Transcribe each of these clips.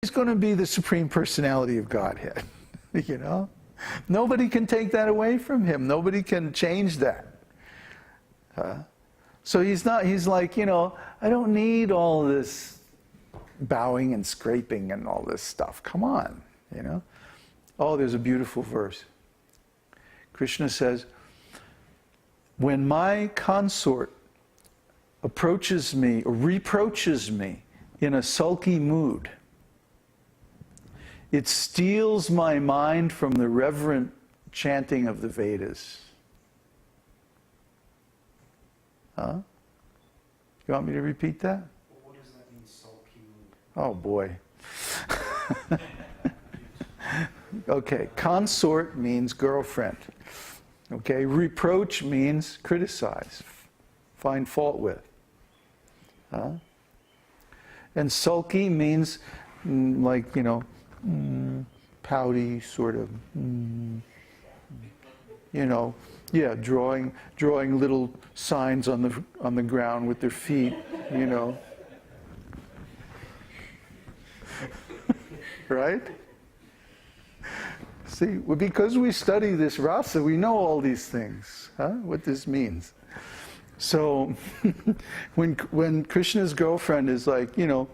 He's going to be the Supreme Personality of Godhead, you know? Nobody can take that away from him. Nobody can change that. So he's like, you know, I don't need all this bowing and scraping and all this stuff. Come on, you know? Oh, there's a beautiful verse. Krishna says, when my consort approaches me or reproaches me in a sulky mood, it steals my mind from the reverent chanting of the Vedas. Huh? You want me to repeat that? What does that mean, sulky mood? Oh boy. Okay, consort means girlfriend. Okay, reproach means criticize, find fault with. Huh? And sulky means like, you know, pouty, sort of, you know, yeah, drawing little signs on the ground with their feet, you know. Right? See, well, because we study this rasa, we know all these things, huh? What this means. So, when Krishna's girlfriend is like, you know,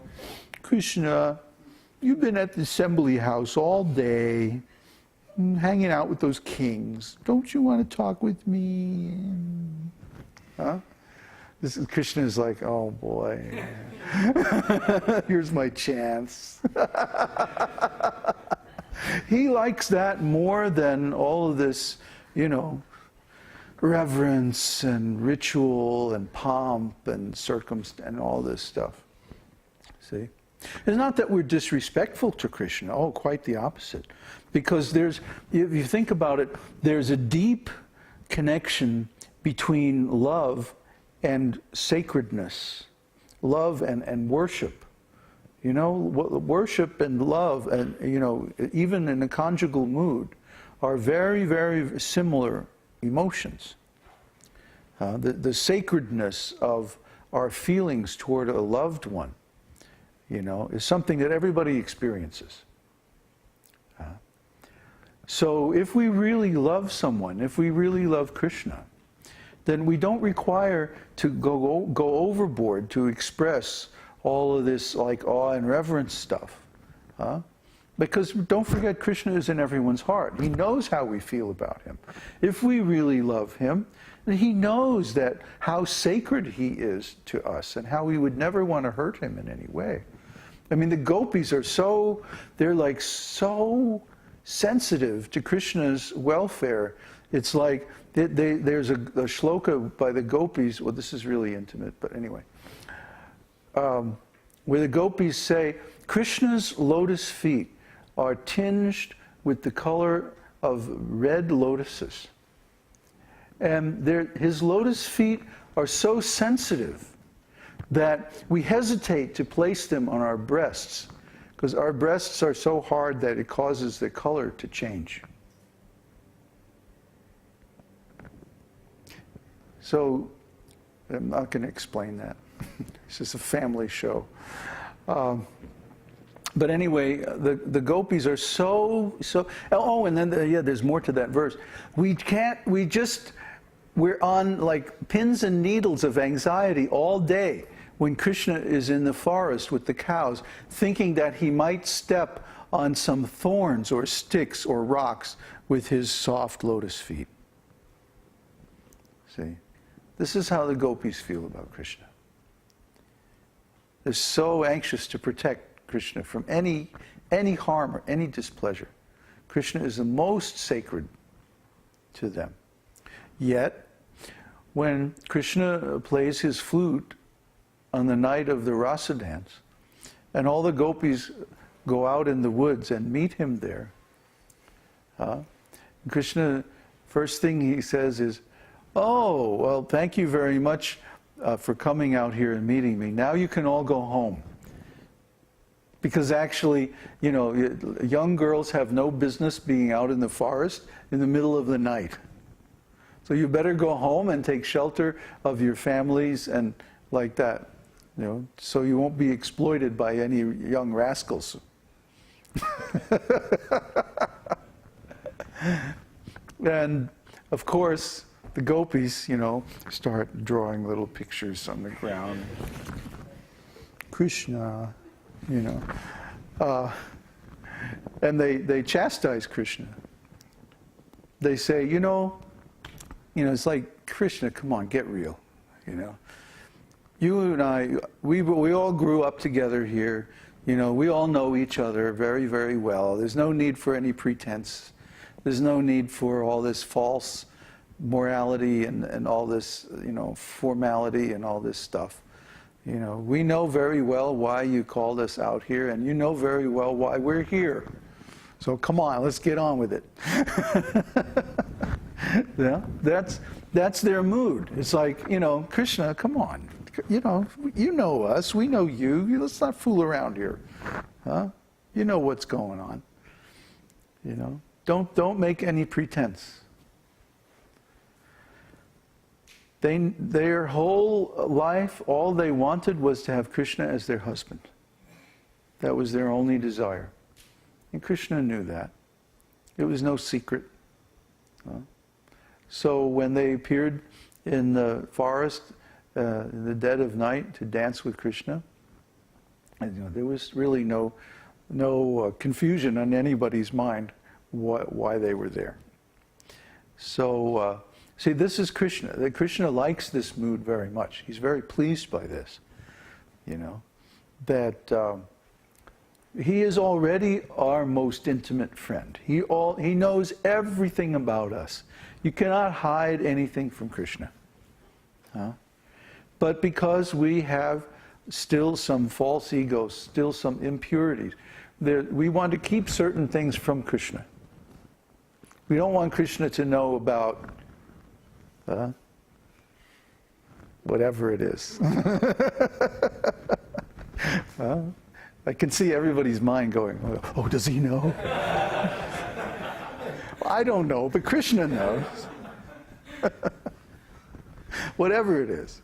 Krishna, you've been at the assembly house all day, hanging out with those kings. Don't you want to talk with me? Huh? Krishna is like, oh boy, here's my chance. He likes that more than all of this, you know, reverence and ritual and pomp and circumstance and all this stuff. See? It's not that we're disrespectful to Krishna. Oh, quite the opposite. Because there's, if you think about it, there's a deep connection between love and sacredness, love and worship. You know, worship and love, and you know, even in a conjugal mood, are very, very similar emotions. The sacredness of our feelings toward a loved one, you know, is something that everybody experiences. So if we really love someone, if we really love Krishna, then we don't require to go overboard to express all of this like awe and reverence stuff. Because don't forget, Krishna is in everyone's heart. He knows how we feel about him. If we really love him, then he knows that how sacred he is to us and how we would never want to hurt him in any way. I mean, the gopis are they're like so sensitive to Krishna's welfare. It's like there's a shloka by the gopis, well, this is really intimate, but anyway, where the gopis say, Krishna's lotus feet are tinged with the color of red lotuses. And his lotus feet are so sensitive that we hesitate to place them on our breasts, because our breasts are so hard that it causes the color to change. So, I'm not going to explain that. It's just a family show. But anyway, the gopis are so. Oh, and then there's more to that verse. We're on like pins and needles of anxiety all day when Krishna is in the forest with the cows, thinking that he might step on some thorns or sticks or rocks with his soft lotus feet. See? This is how the gopis feel about Krishna. They're so anxious to protect Krishna from any harm or any displeasure. Krishna is the most sacred to them. Yet, when Krishna plays his flute on the night of the rasa dance, and all the gopis go out in the woods and meet him there, Krishna, first thing he says is, oh, well, thank you very much for coming out here and meeting me. Now you can all go home. Because actually, you know, young girls have no business being out in the forest in the middle of the night. So you better go home and take shelter of your families and like that, you know, so you won't be exploited by any young rascals. And of course, the gopis, start drawing little pictures on the ground. Krishna, and they chastise Krishna. They say, it's like, Krishna, come on, get real, You and I, we all grew up together here. We all know each other very, very well. There's no need for any pretense. There's no need for all this false morality and all this, formality and all this stuff. We know very well why you called us out here, and you know very well why we're here. So come on, let's get on with it. Yeah, that's their mood. It's like, Krishna, come on. You know us, we know you. Let's not fool around here. Huh? You know what's going on. Don't make any pretense. Their whole life, all they wanted was to have Krishna as their husband. That was their only desire. And Krishna knew that. It was no secret. So when they appeared in the forest in the dead of night to dance with Krishna, there was really no confusion on anybody's mind why they were there. So, see, this is Krishna. Krishna likes this mood very much. He's very pleased by this. That he is already our most intimate friend. He knows everything about us. You cannot hide anything from Krishna. But because we have still some false egos, still some impurities, we want to keep certain things from Krishna. We don't want Krishna to know about whatever it is. I can see everybody's mind going, oh, does he know? I don't know, but Krishna knows. Whatever it is.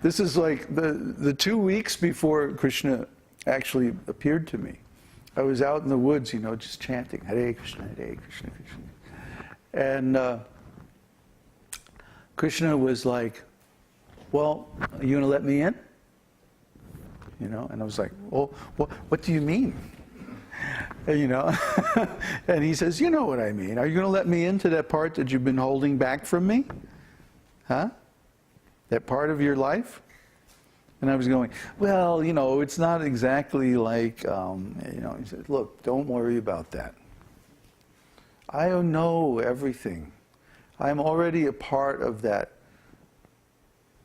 This is like the 2 weeks before Krishna actually appeared to me. I was out in the woods, just chanting, Hare Krishna, Hare Krishna, Krishna. And Krishna was like, well, are you going to let me in? And I was like, well, what do you mean? And he says, you know what I mean. Are you going to let me into that part that you've been holding back from me? Huh? That part of your life? And I was going, well, it's not exactly like, he said, look, don't worry about that. I know everything. I'm already a part of that.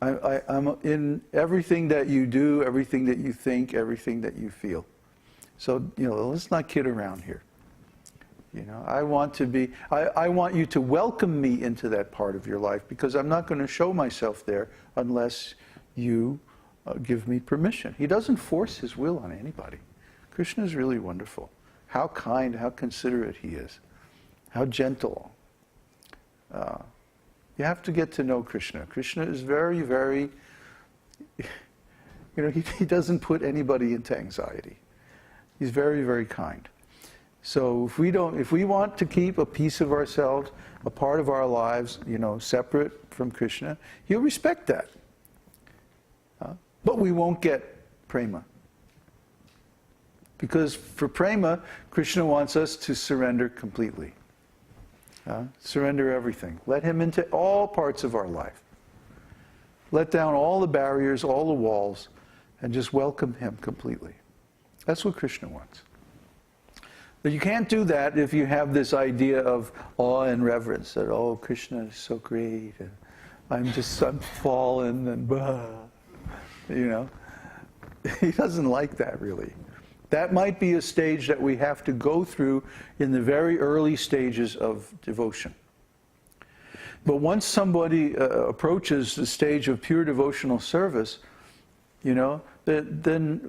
I'm in everything that you do, everything that you think, everything that you feel. So, let's not kid around here. I want you to welcome me into that part of your life, because I'm not going to show myself there unless you give me permission. He doesn't force his will on anybody. Krishna is really wonderful. How kind, how considerate he is. How gentle. You have to get to know Krishna. Krishna is very, very, he doesn't put anybody into anxiety. He's very, very kind. So if we want to keep a piece of ourselves, a part of our lives, separate from Krishna, he'll respect that. But we won't get prema. Because for prema, Krishna wants us to surrender completely. Surrender everything. Let him into all parts of our life. Let down all the barriers, all the walls, and just welcome him completely. That's what Krishna wants. But you can't do that if you have this idea of awe and reverence, that, oh, Krishna is so great, and I'm fallen, and blah. He doesn't like that, really. That might be a stage that we have to go through in the very early stages of devotion. But once somebody approaches the stage of pure devotional service, then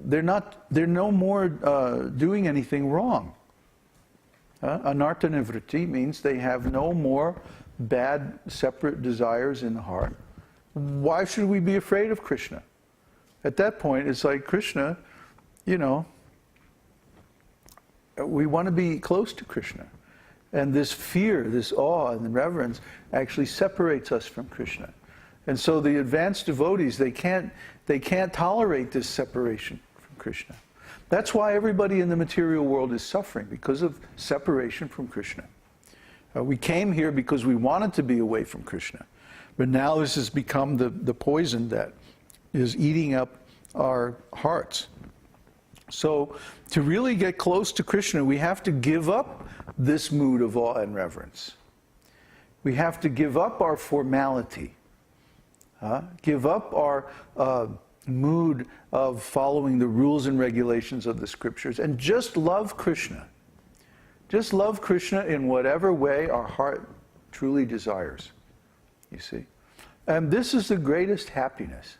they're no more doing anything wrong. Anartha nivritti means they have no more bad, separate desires in the heart. Why should we be afraid of Krishna? At that point, it's like, Krishna, we want to be close to Krishna. And this fear, this awe and reverence actually separates us from Krishna. And so the advanced devotees, they can't tolerate this separation from Krishna. That's why everybody in the material world is suffering, because of separation from Krishna. We came here because we wanted to be away from Krishna. But now this has become the poison that is eating up our hearts. So to really get close to Krishna, we have to give up this mood of awe and reverence. We have to give up our formality. Give up our mood of following the rules and regulations of the scriptures and just love Krishna. Just love Krishna in whatever way our heart truly desires, you see. And this is the greatest happiness.